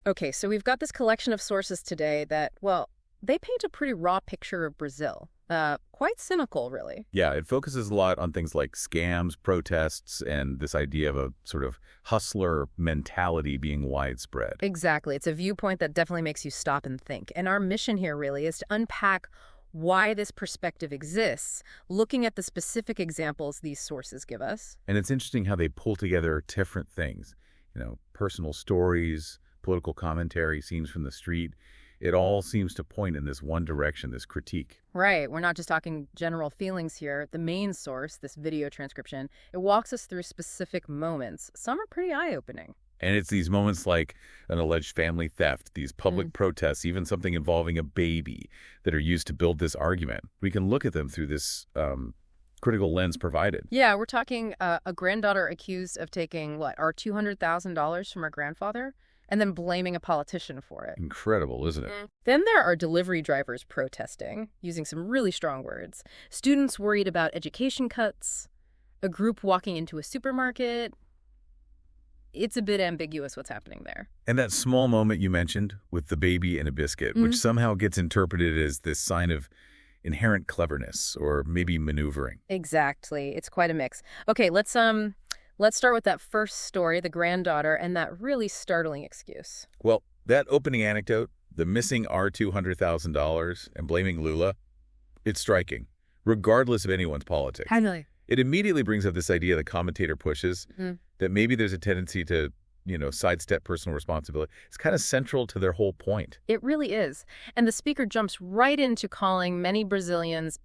Okay, so we've got this collection of sources today that, well, they paint a pretty raw picture of Brazil. Quite cynical, really. Yeah, it focuses a lot on things like scams, protests, and this idea of a sort of hustler mentality being widespread. Exactly. It's a viewpoint that definitely makes you stop and think. And our mission here really is to unpack why this perspective exists, looking at the specific examples these sources give us. And it's interesting how they pull together different things, personal stories, political commentary, scenes from the street. It all seems to point in this one direction, this critique. Right. We're not just talking general feelings here. The main source, this video transcription, it walks us through specific moments. Some are pretty eye-opening. And it's these moments like an alleged family theft, these public protests, even something involving a baby that are used to build this argument. We can look at them through this critical lens provided. Yeah, we're talking a granddaughter accused of taking, our $200,000 from her grandfather and then blaming a politician for it. Incredible, isn't it? Then there are delivery drivers protesting, using some really strong words. Students worried about education cuts. A group walking into a supermarket. It's a bit ambiguous what's happening there. And that small moment you mentioned with the baby and a biscuit, which somehow gets interpreted as this sign of inherent cleverness or maybe maneuvering. Exactly. It's quite a mix. Okay, let's start with that first story, the granddaughter, and that really startling excuse. Well, that opening anecdote, the missing our $200,000 and blaming Lula, it's striking, regardless of anyone's politics. Finally. It immediately brings up this idea the commentator pushes that maybe there's a tendency to, sidestep personal responsibility. It's kind of central to their whole point. It really is. And the speaker jumps right into calling many Brazilians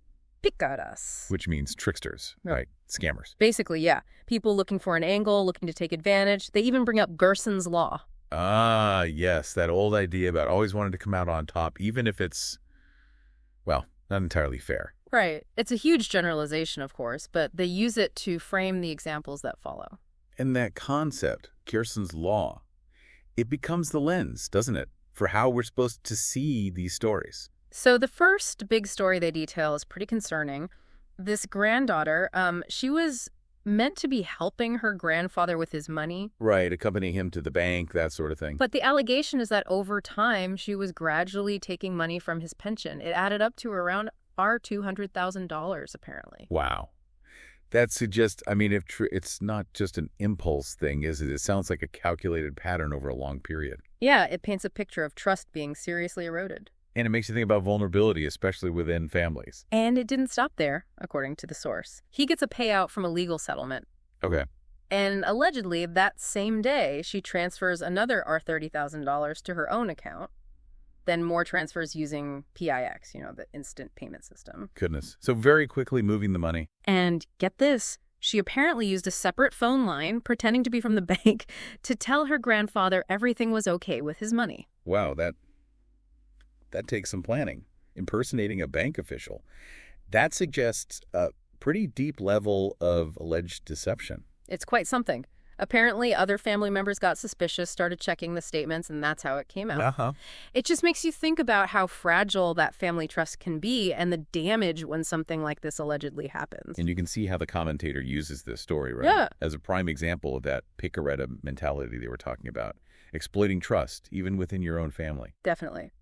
picaretas. Which means tricksters, right? Scammers. Basically, yeah. People looking for an angle, looking to take advantage. They even bring up Gerson's law. Ah, yes, that old idea about always wanting to come out on top, even if it's, well, not entirely fair. Right. It's a huge generalization, of course, but they use it to frame the examples that follow. And that concept, Gerson's law, it becomes the lens, doesn't it, for how we're supposed to see these stories. So the first big story they detail is pretty concerning. This granddaughter, she was meant to be helping her grandfather with his money. Right, accompanying him to the bank, that sort of thing. But the allegation is that over time, she was gradually taking money from his pension. It added up to around our $200,000, apparently. Wow. That suggests, if it's not just an impulse thing, is it? It sounds like a calculated pattern over a long period. Yeah, it paints a picture of trust being seriously eroded. And it makes you think about vulnerability, especially within families. And it didn't stop there, according to the source. He gets a payout from a legal settlement. Okay. And allegedly, that same day, she transfers another $30,000 to her own account. Then more transfers using PIX, the instant payment system. Goodness. So very quickly moving the money. And get this, she apparently used a separate phone line, pretending to be from the bank, to tell her grandfather everything was okay with his money. Wow, that takes some planning. Impersonating a bank official. That suggests a pretty deep level of alleged deception. It's quite something. Apparently, other family members got suspicious, started checking the statements, and that's how it came out. It just makes you think about how fragile that family trust can be and the damage when something like this allegedly happens. And you can see how the commentator uses this story, right? Yeah. As a prime example of that picareta mentality they were talking about. Exploiting trust, even within your own family. Definitely.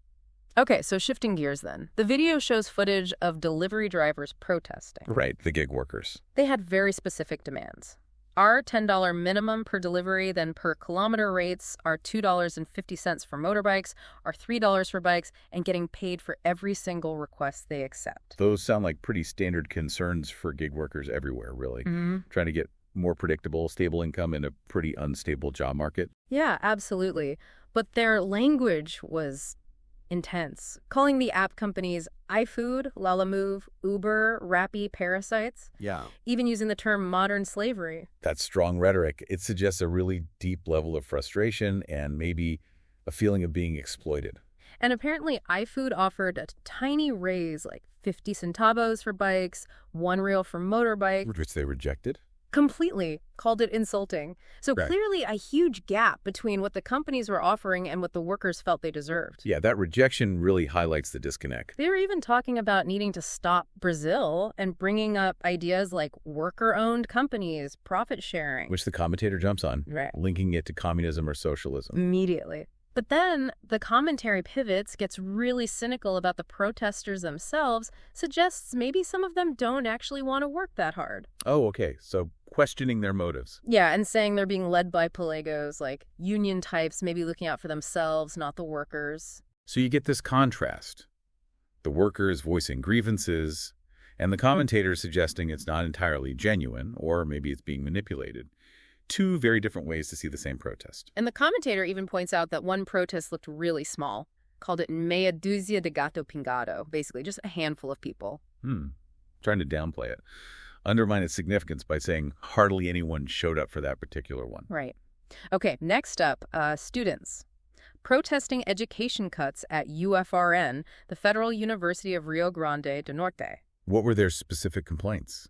Okay, so shifting gears then. The video shows footage of delivery drivers protesting. Right, the gig workers. They had very specific demands. Our $10 minimum per delivery, then per kilometer rates are $2.50 for motorbikes, are $3 for bikes, and getting paid for every single request they accept. Those sound like pretty standard concerns for gig workers everywhere, really. Trying to get more predictable, stable income in a pretty unstable job market. Yeah, absolutely. But their language was intense, calling the app companies iFood, Lalamove, Uber, Rappi parasites. Yeah. Even using the term modern slavery. That's strong rhetoric. It suggests a really deep level of frustration and maybe a feeling of being exploited. And apparently iFood offered a tiny raise, like 50 centavos for bikes, $1 for motorbike. Which they rejected? Completely. Called it insulting. So Right. Clearly a huge gap between what the companies were offering and what the workers felt they deserved. Yeah, that rejection really highlights the disconnect. They were even talking about needing to stop Brazil and bringing up ideas like worker-owned companies, profit sharing. Which the commentator jumps on, Right. linking it to communism or socialism. Immediately. But then the commentary pivots, gets really cynical about the protesters themselves, suggests maybe some of them don't actually want to work that hard. Oh, okay. So questioning their motives. Yeah, and saying they're being led by Pelagos, like union types maybe looking out for themselves, not the workers. So you get this contrast. The workers voicing grievances, and the commentators suggesting it's not entirely genuine, or maybe it's being manipulated. Two very different ways to see the same protest. And the commentator even points out that one protest looked really small, called it meia dúzia de gato pingado, basically just a handful of people. Trying to downplay it. Undermine its significance by saying hardly anyone showed up for that particular one. Right. Okay, next up, students. Protesting education cuts at UFRN, the Federal University of Rio Grande do Norte. What were their specific complaints?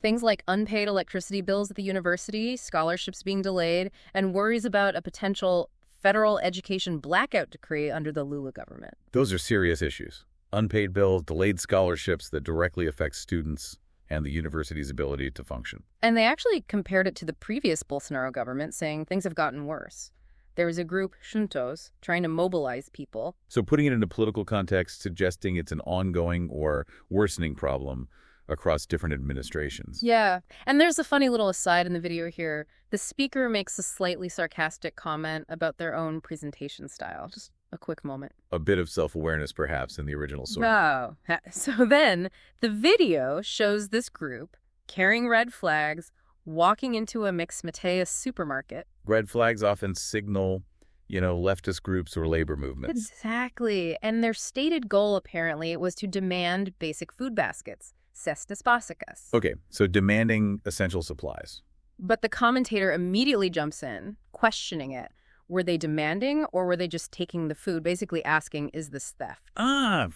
Things like unpaid electricity bills at the university, scholarships being delayed, and worries about a potential federal education blackout decree under the Lula government. Those are serious issues. Unpaid bills, delayed scholarships that directly affect students and the university's ability to function. And they actually compared it to the previous Bolsonaro government, saying things have gotten worse. There was a group, Juntos, trying to mobilize people. So putting it in a political context, suggesting it's an ongoing or worsening problem across different administrations. Yeah, and there's a funny little aside in the video here. The speaker makes a slightly sarcastic comment about their own presentation style. Just a quick moment. A bit of self-awareness, perhaps, in the original source. Oh, so then the video shows this group carrying red flags, walking into a Mix Mateus supermarket. Red flags often signal, leftist groups or labor movements. Exactly. And their stated goal, apparently, was to demand basic food baskets. Cestas básicas. Okay, so demanding essential supplies. But the commentator immediately jumps in, questioning it. Were they demanding or were they just taking the food, basically asking, is this theft?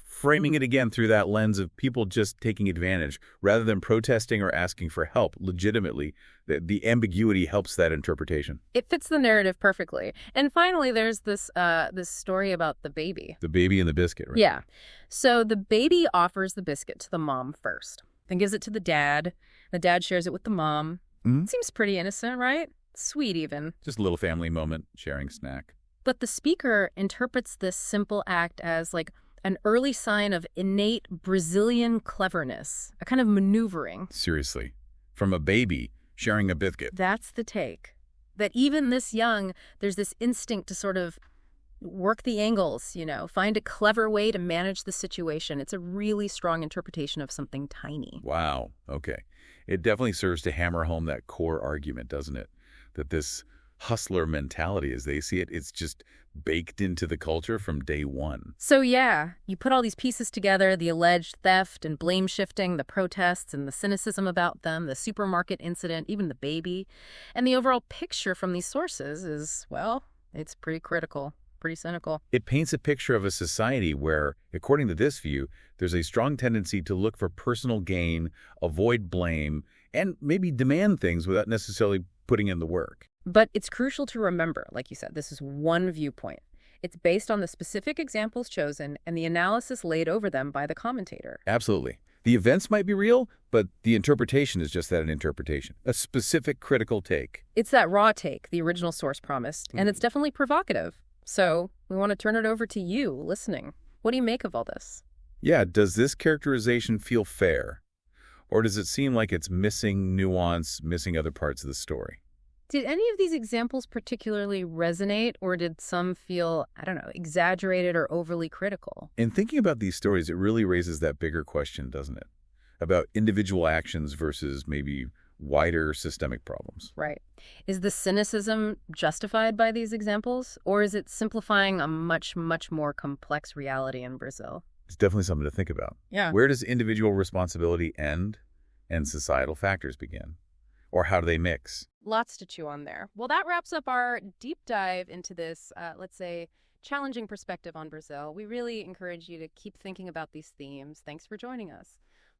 Framing it again through that lens of people just taking advantage rather than protesting or asking for help legitimately. The ambiguity helps that interpretation. It fits the narrative perfectly. And finally, there's this story about the baby. The baby and the biscuit, right? Yeah. So the baby offers the biscuit to the mom first, then gives it to the dad. The dad shares it with the mom. Seems pretty innocent, right? Sweet even. Just a little family moment, sharing snack. But the speaker interprets this simple act as like an early sign of innate Brazilian cleverness, a kind of maneuvering. Seriously. From a baby sharing a biscuit. That's the take. That even this young, there's this instinct to sort of work the angles, find a clever way to manage the situation. It's a really strong interpretation of something tiny. Wow. Okay. It definitely serves to hammer home that core argument, doesn't it? That this hustler mentality, as they see it, it's just baked into the culture from day one. So yeah, you put all these pieces together, the alleged theft and blame shifting, the protests and the cynicism about them, the supermarket incident, even the baby, and the overall picture from these sources is, well, it's pretty critical, pretty cynical. It paints a picture of a society where, according to this view, there's a strong tendency to look for personal gain, avoid blame, and maybe demand things without necessarily putting in the work. But it's crucial to remember, like you said, this is one viewpoint. It's based on the specific examples chosen and the analysis laid over them by the commentator. Absolutely. The events might be real, but the interpretation is just that, an interpretation, a specific critical take. It's that raw take the original source promised, and it's definitely provocative. So we want to turn it over to you, listening. What do you make of all this? Yeah, does this characterization feel fair? Or does it seem like it's missing nuance, missing other parts of the story? Did any of these examples particularly resonate, or did some feel, exaggerated or overly critical? In thinking about these stories, it really raises that bigger question, doesn't it? About individual actions versus maybe wider systemic problems. Right. Is the cynicism justified by these examples, or is it simplifying a much, much more complex reality in Brazil? It's definitely something to think about. Yeah. Where does individual responsibility end and societal factors begin? Or how do they mix? Lots to chew on there. Well, that wraps up our deep dive into this, let's say, challenging perspective on Brazil. We really encourage you to keep thinking about these themes. Thanks for joining us.